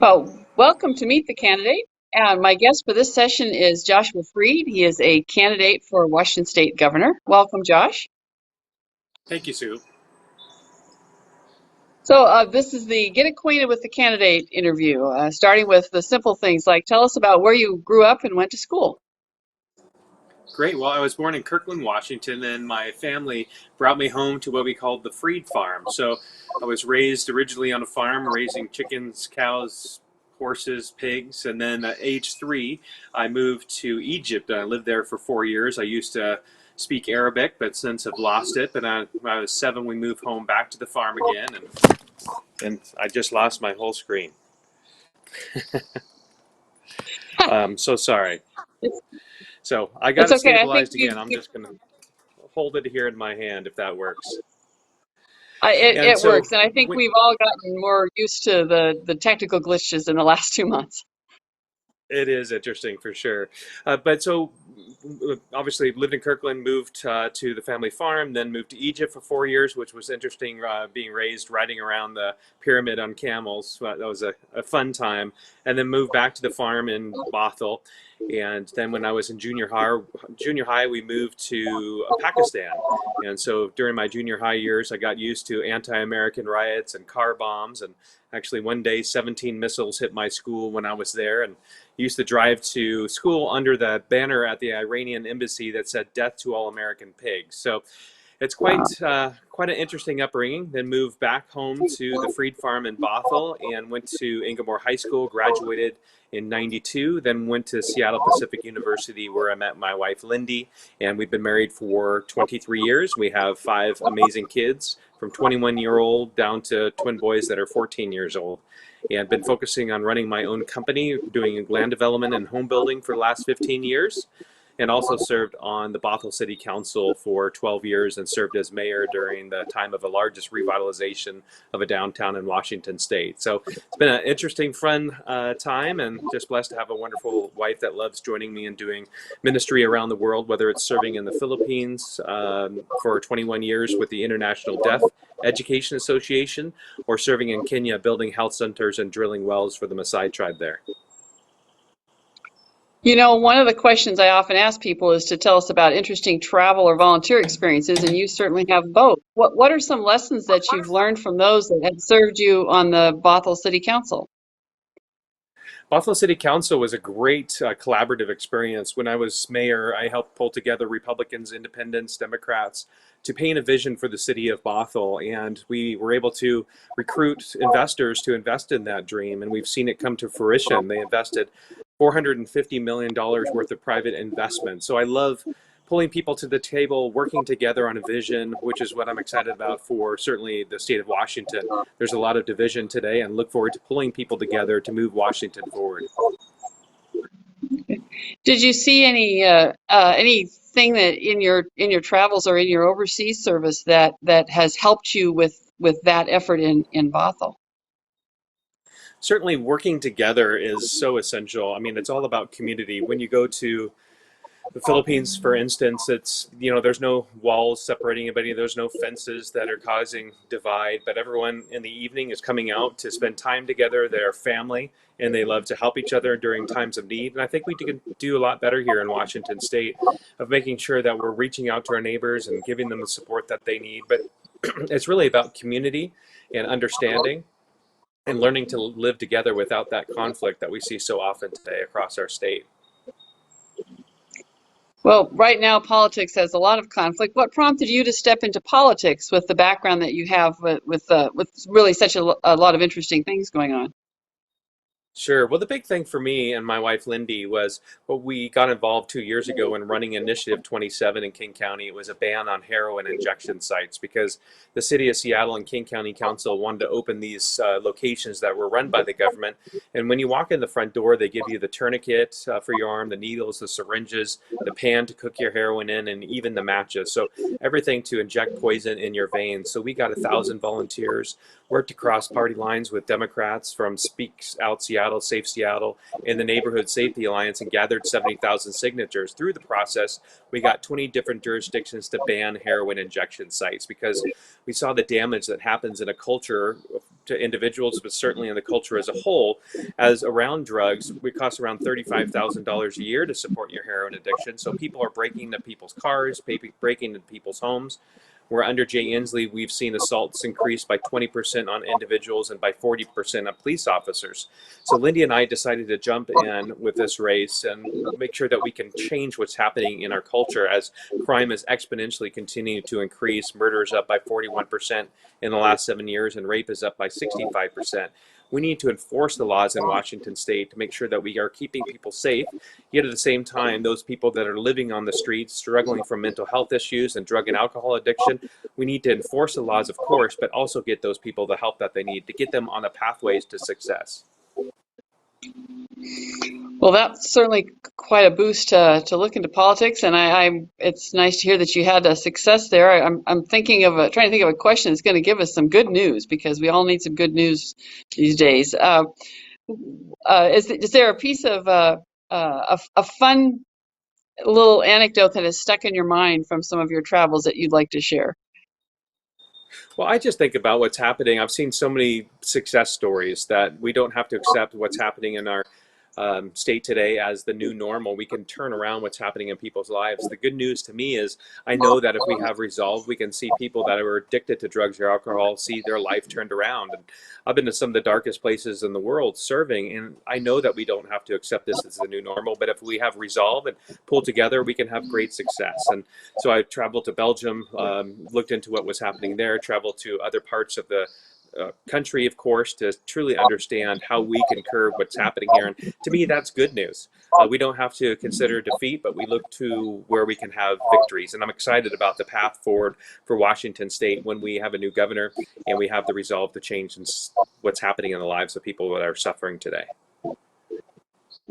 Oh, welcome to Meet the Candidate. My guest for this session is Joshua Freed. He is a candidate for Washington State Governor. Welcome, Josh. Thank you, Sue. So this is the Get Acquainted with the Candidate interview, starting with the simple things like tell us about where you grew up and went to school. Great. Well, I was born in Kirkland, Washington, and my family brought me home to what we called the Freed Farm. So I was raised originally on a farm, raising chickens, cows, horses, pigs, and then at age 3, I moved to Egypt. I lived there for 4 years. I used to speak Arabic, but since I've lost it. But when I was 7, we moved home back to the farm again, and I just lost my whole screen. So sorry. So I got It's it okay. I think stabilized again. I'm just going to hold it here in my hand if that works. And it so works, and I think we've all gotten more used to the technical glitches in the last 2 months. it is interesting for sure. But so obviously lived in Kirkland, moved to the family farm, then moved to Egypt for 4 years, which was interesting, being raised riding around the pyramid on camels. That was a fun time. And then moved back to the farm in Bothell. And then when I was in junior high, we moved to Pakistan. And so during my junior high years, I got used to anti-American riots and car bombs. And actually one day, 17 missiles hit my school when I was there. And used to drive to school under the banner at the Iranian embassy that said "Death to all American pigs." So it's quite an interesting upbringing. Then moved back home to the Freed Farm in Bothell and went to Inglemoor High School. Graduated in '92. Then went to Seattle Pacific University where I met my wife Lindy, and we've been married for 23 years. We have 5 amazing kids, from 21-year-old down to twin boys that are 14 years old. And been focusing on running my own company, doing land development and home building for the last 15 years. And also served on the Bothell City Council for 12 years and served as mayor during the time of the largest revitalization of a downtown in Washington State. So it's been an interesting, fun time, and just blessed to have a wonderful wife that loves joining me and doing ministry around the world, whether it's serving in the Philippines for 21 years with the International Deaf Education Association, or serving in Kenya building health centers and drilling wells for the Maasai tribe there. You know, one of the questions I often ask people is to tell us about interesting travel or volunteer experiences, and you certainly have both. What are some lessons that you've learned from those that have served you on the Bothell City Council? Buffalo City Council was a great collaborative experience. When I was mayor, I helped pull together Republicans, Independents, Democrats to paint a vision for the city of Bothell, and we were able to recruit investors to invest in that dream, and we've seen it come to fruition. They invested $450 million worth of private investment. So I love pulling people to the table, working together on a vision, which is what I'm excited about for certainly the state of Washington. There's a lot of division today, and look forward to pulling people together to move Washington forward. Did you see anything that in your travels or in your overseas service that has helped you with that effort in Bothell? Certainly working together is so essential. I mean, it's all about community. When you go to the Philippines, for instance, it's, there's no walls separating anybody. There's no fences that are causing divide, but everyone in the evening is coming out to spend time together. They're family, and they love to help each other during times of need. And I think we can do a lot better here in Washington State of making sure that we're reaching out to our neighbors and giving them the support that they need. But it's really about community and understanding and learning to live together without that conflict that we see so often today across our state. Well, right now politics has a lot of conflict. What prompted you to step into politics with the background that you have with really such a lot of interesting things going on? Sure. Well, the big thing for me and my wife Lindy was what we got involved 2 years ago in running Initiative 27 in King County. It was a ban on heroin injection sites because the city of Seattle and King County Council wanted to open these locations that were run by the government. And when you walk in the front door, they give you the tourniquet for your arm, the needles, the syringes, the pan to cook your heroin in, and even the matches. So everything to inject poison in your veins. So we got 1,000 volunteers, worked across party lines with Democrats from Speak Out Seattle, Safe Seattle, and the Neighborhood Safety Alliance, and gathered 70,000 signatures. Through the process, we got 20 different jurisdictions to ban heroin injection sites because we saw the damage that happens in a culture to individuals, but certainly in the culture as a whole, as around drugs. We cost around $35,000 a year to support your heroin addiction. So people are breaking into people's cars, breaking into people's homes. Where under Jay Inslee, we've seen assaults increase by 20% on individuals and by 40% on police officers. So Lindy and I decided to jump in with this race and make sure that we can change what's happening in our culture as crime is exponentially continuing to increase. Murder is up by 41% in the last 7 years, and rape is up by 65%. We need to enforce the laws in Washington state to make sure that we are keeping people safe. Yet at the same time, those people that are living on the streets, struggling from mental health issues and drug and alcohol addiction, we need to enforce the laws, of course, but also get those people the help that they need to get them on the pathways to success. Well, that's certainly quite a boost to look into politics, and it's nice to hear that you had a success there. I'm thinking of trying to think of a question that's going to give us some good news because we all need some good news these days. Is there a piece of a fun little anecdote that has stuck in your mind from some of your travels that you'd like to share? Well, I just think about what's happening. I've seen so many success stories that we don't have to accept what's happening in our state today as the new normal. We can turn around what's happening in people's lives. The good news to me is I know that if we have resolve, we can see people that are addicted to drugs or alcohol see their life turned around. And I've been to some of the darkest places in the world serving, and I know that we don't have to accept this as the new normal, but if we have resolve and pull together, we can have great success. And so I traveled to Belgium, looked into what was happening there, traveled to other parts of the country, of course, to truly understand how we can curb what's happening here. And to me, that's good news. We don't have to consider defeat, but we look to where we can have victories. And I'm excited about the path forward for Washington State when we have a new governor and we have the resolve to change what's happening in the lives of people that are suffering today.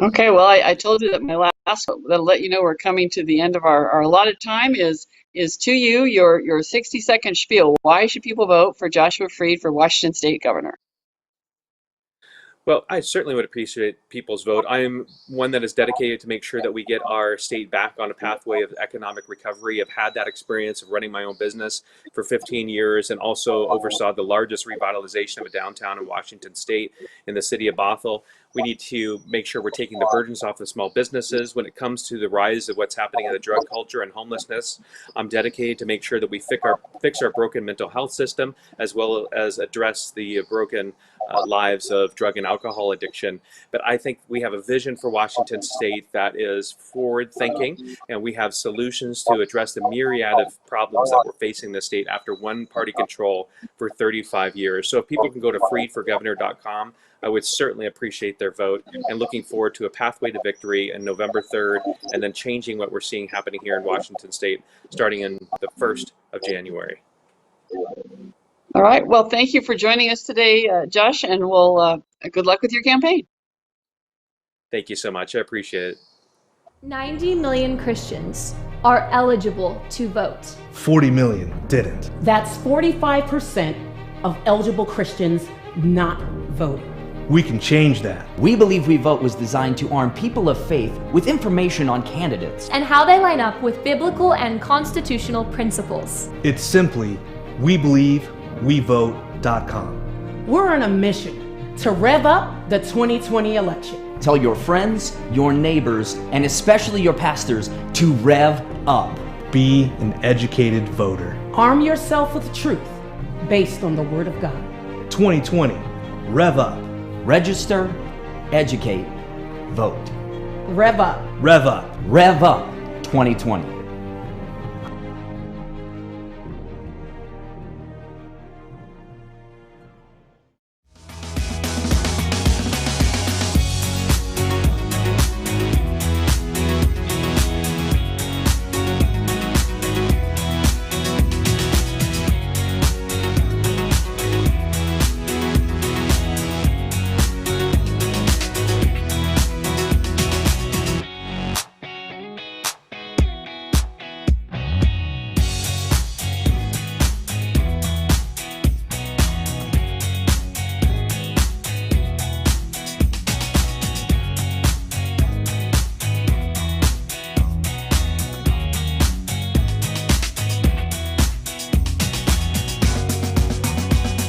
Okay, well, I told you that my last that'll let you know we're coming to the end of our allotted time is to you, your 60-second spiel. Why should people vote for Joshua Freed for Washington State Governor? Well, I certainly would appreciate people's vote. I am one that is dedicated to make sure that we get our state back on a pathway of economic recovery. I've had that experience of running my own business for 15 years and also oversaw the largest revitalization of a downtown in Washington State in the city of Bothell. We need to make sure we're taking the burdens off of small businesses when it comes to the rise of what's happening in the drug culture and homelessness. I'm dedicated to make sure that we fix our broken mental health system as well as address the broken lives of drug and alcohol addiction. But I think we have a vision for Washington State that is forward thinking, and we have solutions to address the myriad of problems that we're facing in the state after one party control for 35 years. So if people can go to freedforgovernor.com, I would certainly appreciate their vote, and looking forward to a pathway to victory on November 3rd, and then changing what we're seeing happening here in Washington State starting in the 1st of January. All right. Well, thank you for joining us today, Josh, and we'll good luck with your campaign. Thank you so much. I appreciate it. 90 million Christians are eligible to vote. 40 million didn't. That's 45% of eligible Christians not voting. We can change that. We believe We Vote was designed to arm people of faith with information on candidates and how they line up with biblical and constitutional principles. It's simply WeBelieveWeVote.com. We're on a mission to rev up the 2020 election. Tell your friends, your neighbors, and especially your pastors to rev up. Be an educated voter. Arm yourself with truth based on the Word of God. 2020, rev up. Register, educate, vote. Rev up. Rev up. Rev up 2020.